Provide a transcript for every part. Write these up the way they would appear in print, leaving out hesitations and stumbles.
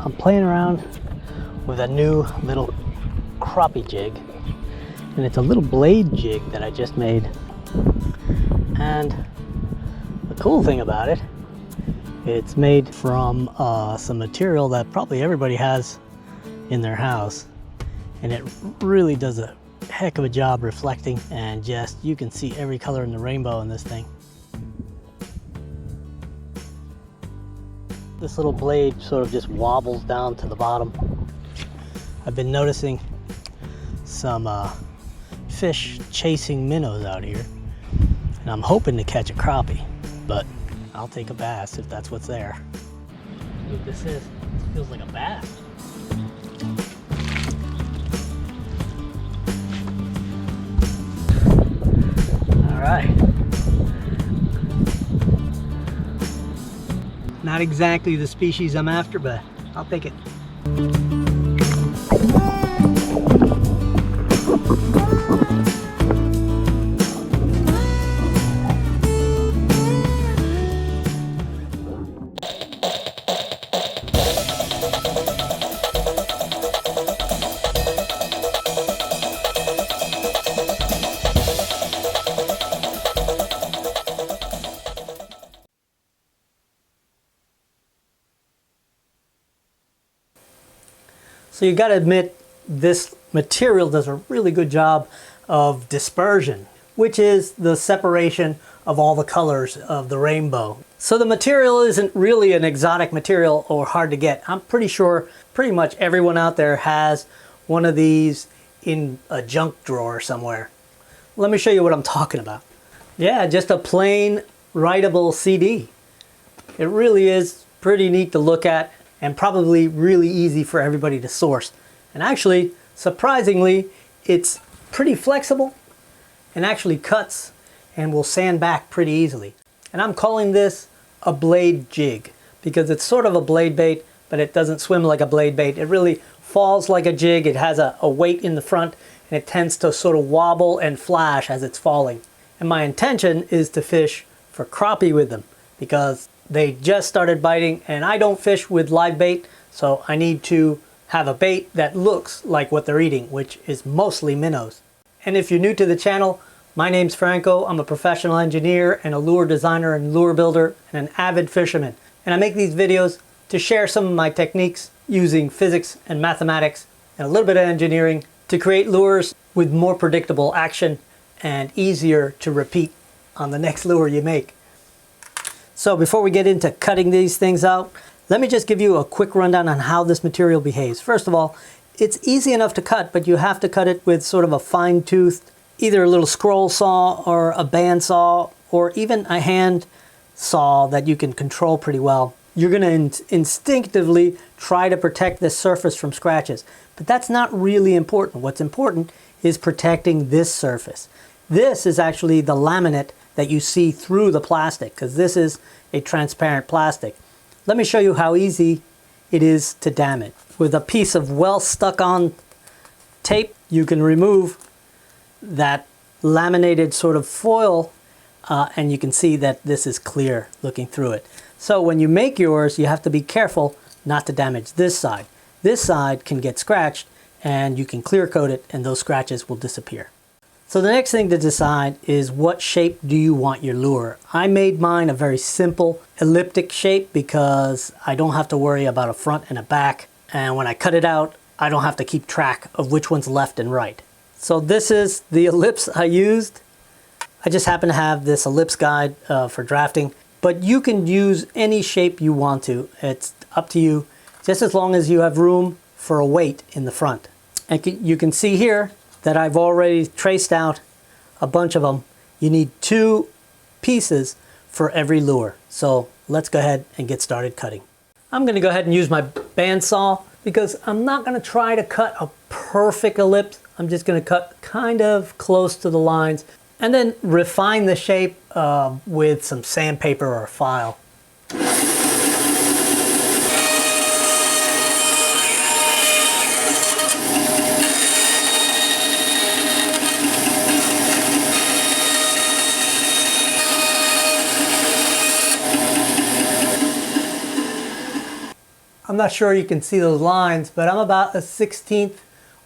I'm playing around with a new little crappie jig, and it's a little blade jig that I just made. And the cool thing about it, it's made from some material that probably everybody has in their house, and it really does a heck of a job reflecting, and just you can see every color in the rainbow in this thing. This little blade sort of just wobbles down to the bottom. I've been noticing some fish chasing minnows out here, and I'm hoping to catch a crappie, but I'll take a bass if that's what's there. What this is, it feels like a bass. All right. Not exactly the species I'm after, but I'll take it. So you got to admit, this material does a really good job of dispersion, which is the separation of all the colors of the rainbow. So the material isn't really an exotic material or hard to get. I'm pretty sure pretty much everyone out there has one of these in a junk drawer somewhere. Let me show you what I'm talking about. Yeah, just a plain writable CD. It really is pretty neat to look at, and probably really easy for everybody to source. And actually, surprisingly, it's pretty flexible and actually cuts and will sand back pretty easily. And I'm calling this a blade jig because it's sort of a blade bait, but it doesn't swim like a blade bait. It really falls like a jig. It has a weight in the front, and it tends to sort of wobble and flash as it's falling. And my intention is to fish for crappie with them because they just started biting, and I don't fish with live bait, so I need to have a bait that looks like what they're eating, which is mostly minnows. And if you're new to the channel, my name's Franco. I'm a professional engineer and a lure designer and lure builder and an avid fisherman. And I make these videos to share some of my techniques using physics and mathematics and a little bit of engineering to create lures with more predictable action and easier to repeat on the next lure you make. So before we get into cutting these things out, let me just give you a quick rundown on how this material behaves. First of all, it's easy enough to cut, but you have to cut it with sort of a fine-toothed, either a little scroll saw or a band saw, or even a hand saw that you can control pretty well. You're going to instinctively try to protect this surface from scratches, but that's not really important. What's important is protecting this surface. This is actually the laminate that you see through the plastic, because this is a transparent plastic. Let me show you how easy it is to damage. With a piece of well stuck on tape, you can remove that laminated sort of foil, and you can see that this is clear looking through it. So when you make yours, you have to be careful not to damage this side. This side can get scratched, and you can clear coat it, and those scratches will disappear. So the next thing to decide is what shape do you want your lure. I made mine a very simple elliptic shape because I don't have to worry about a front and a back. And when I cut it out, I don't have to keep track of which one's left and right. So this is the ellipse I used. I just happen to have this ellipse guide for drafting, but you can use any shape you want to. It's up to you, just as long as you have room for a weight in the front. And you can see here that I've already traced out a bunch of them. You need 2 pieces for every lure. So let's go ahead and get started cutting. I'm going to go ahead and use my bandsaw because I'm not going to try to cut a perfect ellipse. I'm just going to cut kind of close to the lines and then refine the shape with some sandpaper or a file. I'm not sure you can see those lines, but I'm about a 1/16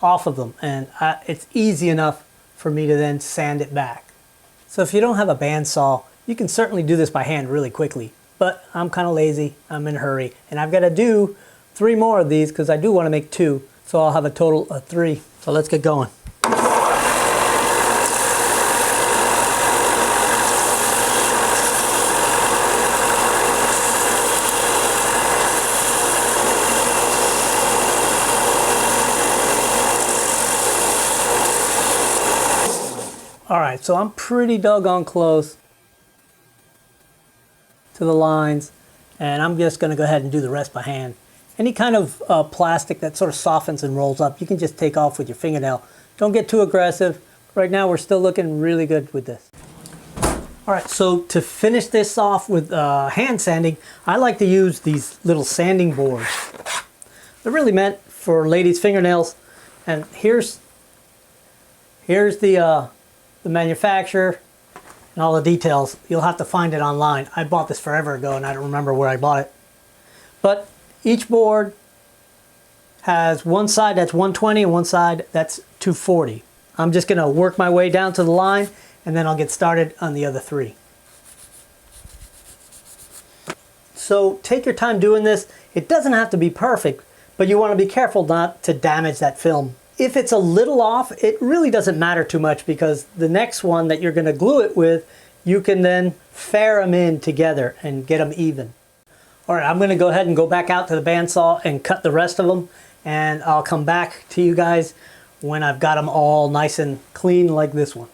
off of them, and it's easy enough for me to then sand it back. So if you don't have a bandsaw, you can certainly do this by hand really quickly, but I'm kind of lazy, I'm in a hurry, and I've got to do 3 more of these because I do want to make 2, so I'll have a total of 3. So let's get going. Alright, so I'm pretty doggone close to the lines, and I'm just going to go ahead and do the rest by hand. Any kind of plastic that sort of softens and rolls up, you can just take off with your fingernail. Don't get too aggressive. Right now we're still looking really good with this. Alright, so to finish this off with hand sanding, I like to use these little sanding boards. They're really meant for ladies' fingernails, and here's the manufacturer and all the details. You'll have to find it online. I bought this forever ago and I don't remember where I bought it. But each board has one side that's 120 and one side that's 240. I'm just going to work my way down to the line and then I'll get started on the other 3. So take your time doing this. It doesn't have to be perfect, but you want to be careful not to damage that film. If it's a little off, it really doesn't matter too much because the next one that you're going to glue it with, you can then fair them in together and get them even. All right, I'm going to go ahead and go back out to the bandsaw and cut the rest of them, and I'll come back to you guys when I've got them all nice and clean like this one.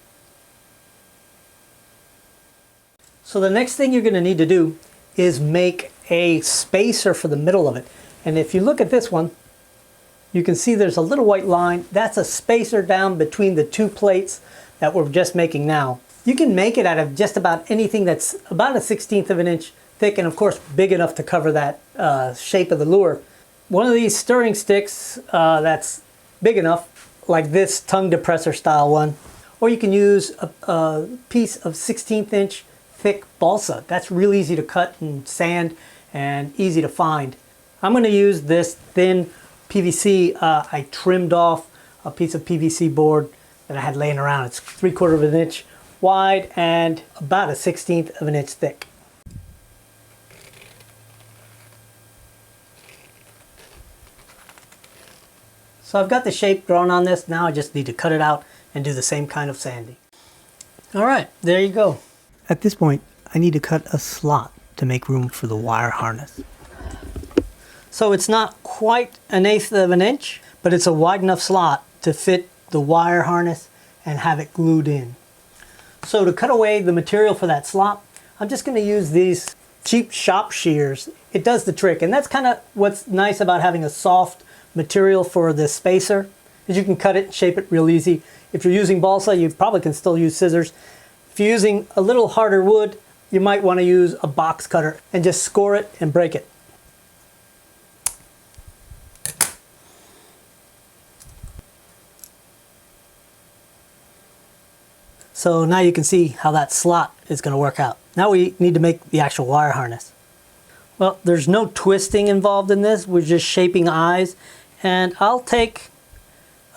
So the next thing you're going to need to do is make a spacer for the middle of it. And if you look at this one, you can see there's a little white line. That's a spacer down between the 2 plates that we're just making now. You can make it out of just about anything that's about a 1/16 of an inch thick and of course big enough to cover that shape of the lure. One of these stirring sticks that's big enough, like this tongue depressor style one, or you can use a piece of 1/16 inch thick balsa. That's real easy to cut and sand and easy to find. I'm going to use this thin PVC. I trimmed off a piece of PVC board that I had laying around. It's 3/4 of an inch wide and about a 1/16 of an inch thick. So I've got the shape drawn on this. Now I just need to cut it out and do the same kind of sanding. All right, there you go. At this point, I need to cut a slot to make room for the wire harness. So it's not quite 1/8 of an inch, but it's a wide enough slot to fit the wire harness and have it glued in. So to cut away the material for that slot, I'm just going to use these cheap shop shears. It does the trick, and that's kind of what's nice about having a soft material for this spacer, is you can cut it and shape it real easy. If you're using balsa, you probably can still use scissors. If you're using a little harder wood, you might want to use a box cutter and just score it and break it. So now you can see how that slot is going to work out. Now we need to make the actual wire harness. Well, there's no twisting involved in this. We're just shaping eyes. And I'll take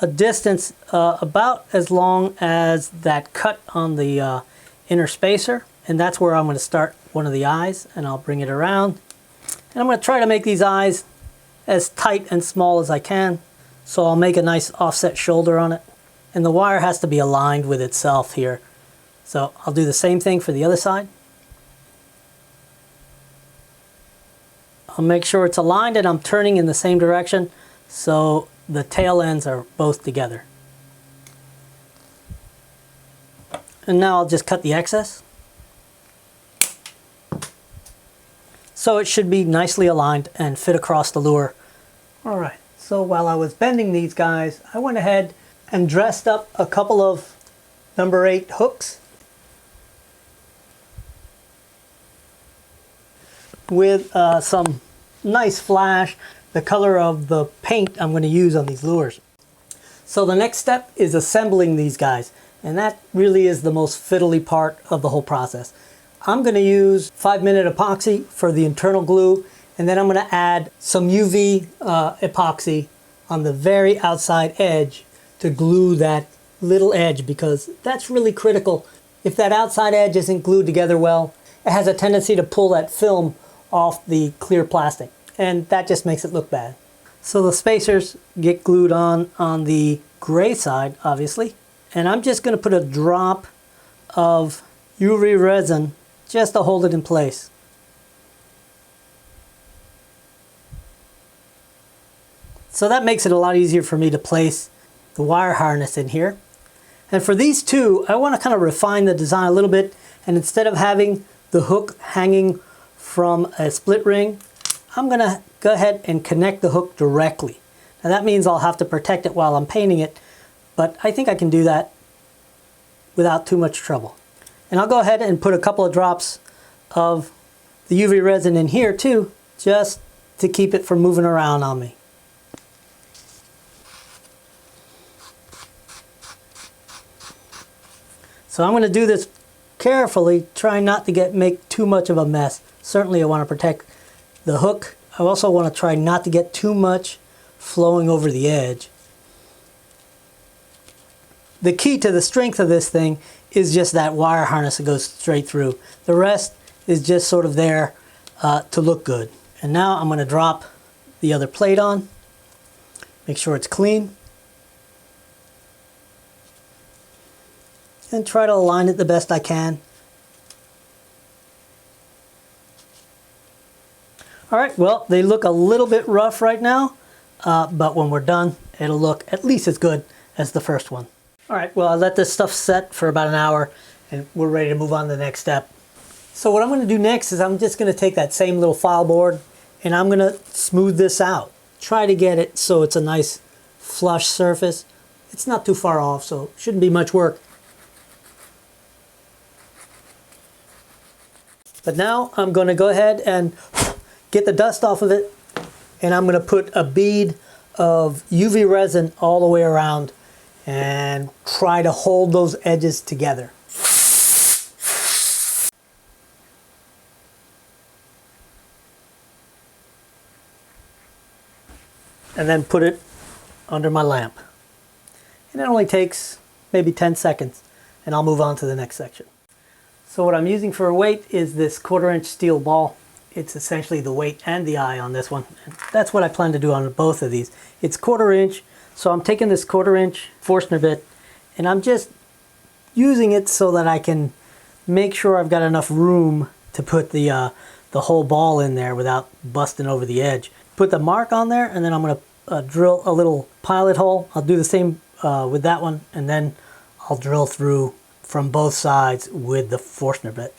a distance about as long as that cut on the inner spacer. And that's where I'm going to start one of the eyes. And I'll bring it around. And I'm going to try to make these eyes as tight and small as I can. So I'll make a nice offset shoulder on it. And the wire has to be aligned with itself here. So I'll do the same thing for the other side. I'll make sure it's aligned and I'm turning in the same direction so the tail ends are both together. And now I'll just cut the excess. So it should be nicely aligned and fit across the lure. All right, so while I was bending these guys, I went ahead and dressed up a couple of number 8 hooks with some nice flash, the color of the paint I'm going to use on these lures. So the next step is assembling these guys, and that really is the most fiddly part of the whole process. I'm going to use 5-minute epoxy for the internal glue And then I'm going to add some UV epoxy on the very outside edge to glue that little edge, because that's really critical. If that outside edge isn't glued together well, it has a tendency to pull that film off the clear plastic, and that just makes it look bad. So the spacers get glued on the gray side, obviously, and I'm just going to put a drop of UV resin just to hold it in place. So that makes it a lot easier for me to place the wire harness in here. And for these two, I want to kind of refine the design a little bit, and instead of having the hook hanging from a split ring, I'm going to go ahead and connect the hook directly. Now that means I'll have to protect it while I'm painting it, but I think I can do that without too much trouble. And I'll go ahead and put a couple of drops of the UV resin in here too, just to keep it from moving around on me. So I'm going to do this carefully, trying not to make too much of a mess. Certainly I want to protect the hook. I also want to try not to get too much flowing over the edge. The key to the strength of this thing is just that wire harness that goes straight through. The rest is just sort of there to look good. And now I'm going to drop the other plate on. Make sure it's clean. And try to align it the best I can. Alright, well, they look a little bit rough right now, but when we're done, it'll look at least as good as the first one. Alright, well, I let this stuff set for about an hour, and we're ready to move on to the next step. So what I'm going to do next is I'm just going to take that same little file board, and I'm going to smooth this out. Try to get it so it's a nice flush surface. It's not too far off, so it shouldn't be much work. But now I'm going to go ahead and get the dust off of it, and I'm going to put a bead of UV resin all the way around and try to hold those edges together. And then put it under my lamp. And it only takes maybe 10 seconds, and I'll move on to the next section. So what I'm using for a weight is this 1/4-inch steel ball. It's essentially the weight and the eye on this one. And that's what I plan to do on both of these. It's 1/4-inch, so I'm taking this 1/4-inch Forstner bit, and I'm just using it so that I can make sure I've got enough room to put the whole ball in there without busting over the edge. Put the mark on there, and then I'm going to drill a little pilot hole. I'll do the same with that one, and then I'll drill through from both sides with the Forstner bit.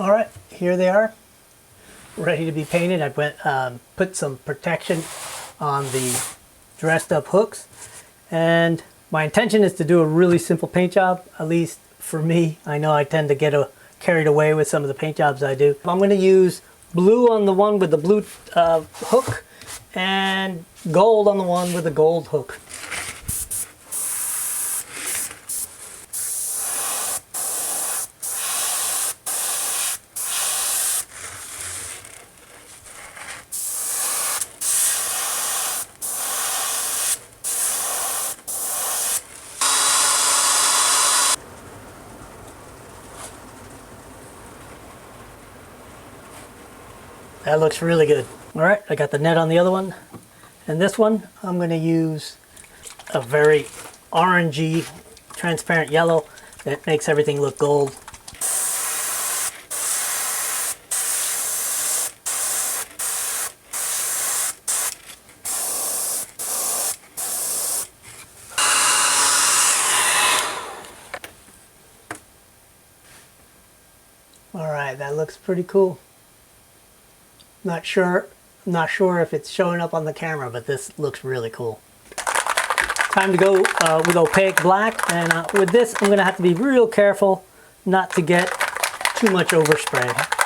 Alright, here they are, ready to be painted. I went put some protection on the dressed up hooks, and my intention is to do a really simple paint job, at least for me. I know I tend to get carried away with some of the paint jobs I do. I'm going to use blue on the one with the blue hook and gold on the one with the gold hook. That looks really good. All right, I got the net on the other one. And this one, I'm going to use a very orangey, transparent yellow that makes everything look gold. All right, that looks pretty cool. Not sure if it's showing up on the camera, but this looks really cool. Time to go with opaque black, and with this I'm going to have to be real careful not to get too much overspray.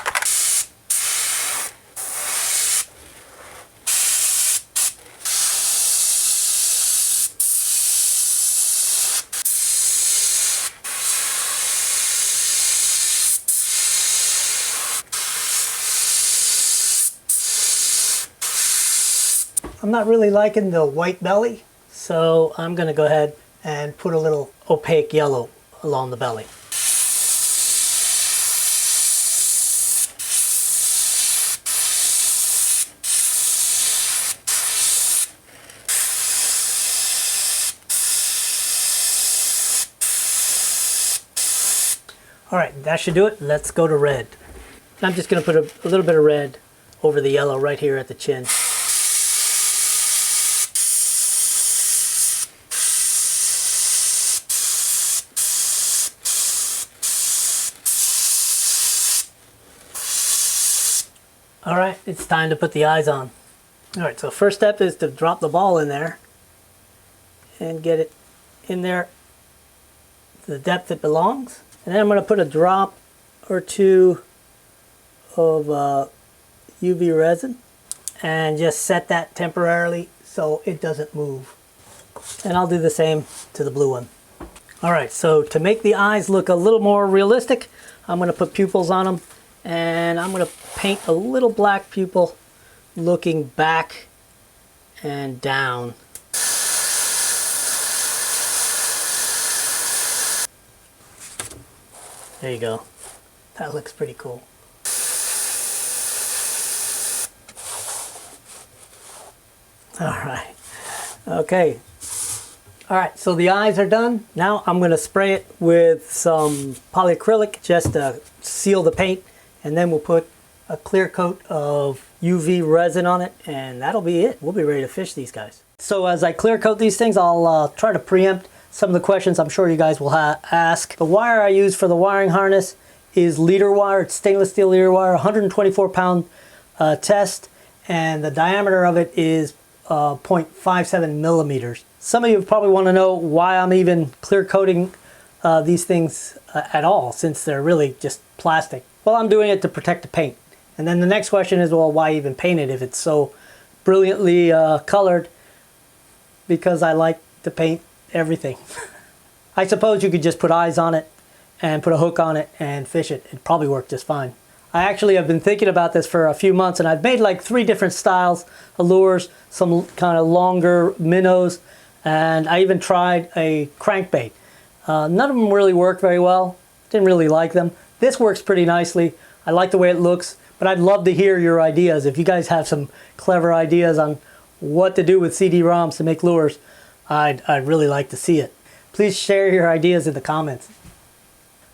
I'm not really liking the white belly, so I'm going to go ahead and put a little opaque yellow along the belly. All right, that should do it. Let's go to red. I'm just going to put a little bit of red over the yellow right here at the chin. All right, it's time to put the eyes on. All right, so first step is to drop the ball in there and get it in there to the depth it belongs. And then I'm going to put a drop or two of UV resin and just set that temporarily so it doesn't move. And I'll do the same to the blue one. All right, so to make the eyes look a little more realistic, I'm going to put pupils on them. And I'm going to paint a little black pupil looking back and down. There you go. That looks pretty cool. All right. Okay. All right, so the eyes are done. Now I'm going to spray it with some polyacrylic just to seal the paint. And then we'll put a clear coat of UV resin on it, and that'll be it. We'll be ready to fish these guys. So as I clear coat these things, I'll try to preempt some of the questions I'm sure you guys will ask. The wire I use for the wiring harness is leader wire. It's stainless steel leader wire, 124 pound test, and the diameter of it is 0.57 millimeters. Some of you probably want to know why I'm even clear coating these things at all, since they're really just plastic. Well, I'm doing it to protect the paint. And then the next question is, well, why even paint it if it's so brilliantly colored? Because I like to paint everything. I suppose you could just put eyes on it and put a hook on it and fish it. It'd probably work just fine. I actually have been thinking about this for a few months, and I've made like 3 different styles of lures, some kind of longer minnows, and I even tried a crankbait. None of them really worked very well. Didn't really like them. This works pretty nicely. I like the way it looks, but I'd love to hear your ideas. If you guys have some clever ideas on what to do with CD-ROMs to make lures, I'd really like to see it. Please share your ideas in the comments.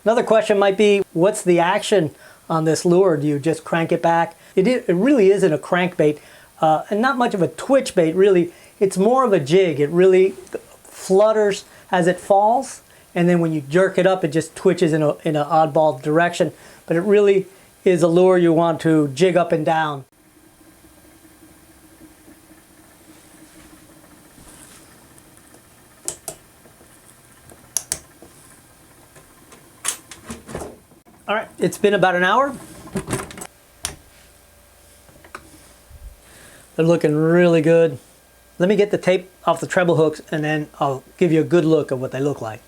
Another question might be, what's the action on this lure? Do you just crank it back? It really isn't a crankbait, and not much of a twitch bait, really. It's more of a jig. It really flutters as it falls, and then when you jerk it up, it just twitches in an oddball direction. But it really is a lure you want to jig up and down. All right, it's been about an hour. They're looking really good. Let me get the tape off the treble hooks, and then I'll give you a good look of what they look like.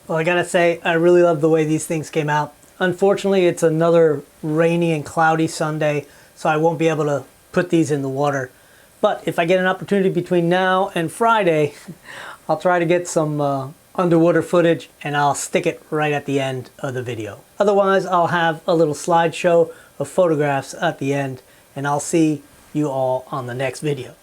Well, I gotta say, I really love the way these things came out. Unfortunately, it's another rainy and cloudy Sunday, so I won't be able to put these in the water. But if I get an opportunity between now and Friday, I'll try to get some underwater footage, and I'll stick it right at the end of the video. Otherwise, I'll have a little slideshow of photographs at the end, and I'll see you all on the next video.